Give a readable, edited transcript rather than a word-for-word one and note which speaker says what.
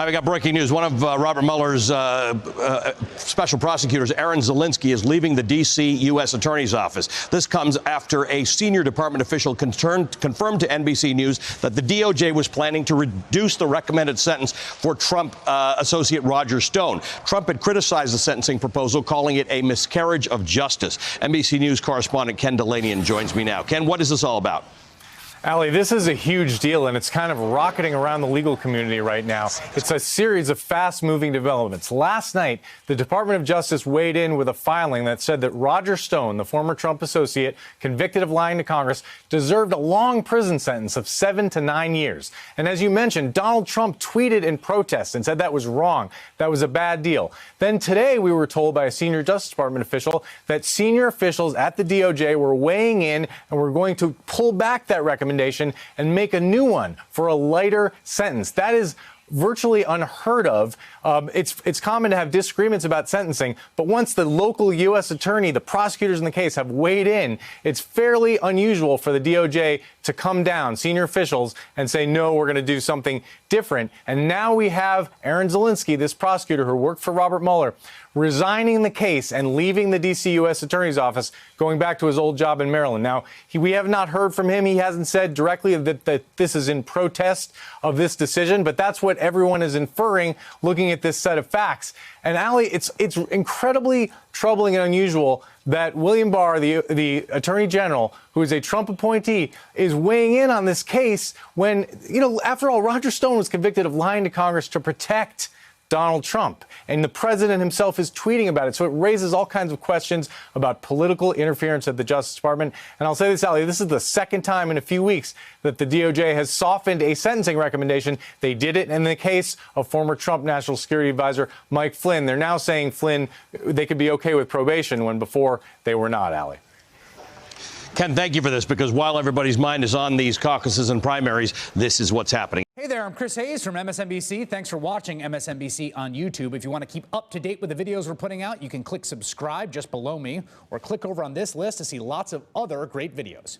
Speaker 1: We got breaking news. One of Robert Mueller's special prosecutors, Aaron Zelinsky, is leaving the D.C. U.S. Attorney's Office. This comes after a senior department official confirmed to NBC News that the DOJ was planning to reduce the recommended sentence for Trump associate Roger Stone. Trump had criticized the sentencing proposal, calling it a miscarriage of justice. NBC News correspondent Ken Dilanian joins me now. Ken, what is this all about?
Speaker 2: Ali, this is a huge deal, and it's kind of rocketing around the legal community right now. It's a series of fast-moving developments. Last night, the Department of Justice weighed in with a filing that said that Roger Stone, the former Trump associate convicted of lying to Congress, deserved a long prison sentence of 7 to 9 years. And as you mentioned, Donald Trump tweeted in protest and said that was wrong. That was a bad deal. Then today, we were told by a senior Justice Department official that senior officials at the DOJ were weighing in and were going to pull back that recommendation and make a new one for a lighter sentence. That is virtually unheard of. It's common to have disagreements about sentencing, but once the local U.S. attorney, the prosecutors in the case, have weighed in, it's fairly unusual for the DOJ to come down, senior officials, and say, no, we're going to do something different. And now we have Aaron Zelinsky, this prosecutor who worked for Robert Mueller, resigning the case and leaving the D.C. U.S. Attorney's Office, going back to his old job in Maryland. Now, we have not heard from him. He hasn't said directly that this is in protest of this decision, but that's what everyone is inferring looking at this set of facts. And Ali, it's incredibly troubling and unusual that William Barr, the Attorney General, who is a Trump appointee, is weighing in on this case when, after all, Roger Stone was convicted of lying to Congress to protect Donald Trump, and the president himself is tweeting about it. So it raises all kinds of questions about political interference at the Justice Department. And I'll say this, Ali, this is the second time in a few weeks that the DOJ has softened a sentencing recommendation. They did it in the case of former Trump National Security Advisor Mike Flynn. They're now saying Flynn, they could be okay with probation when before they were not, Ali.
Speaker 1: Ken, thank you for this, because while everybody's mind is on these caucuses and primaries, this is what's happening.
Speaker 3: Hey there, I'm Chris Hayes from MSNBC. Thanks for watching MSNBC on YouTube. If you want to keep up to date with the videos we're putting out, you can click subscribe just below me or click over on this list to see lots of other great videos.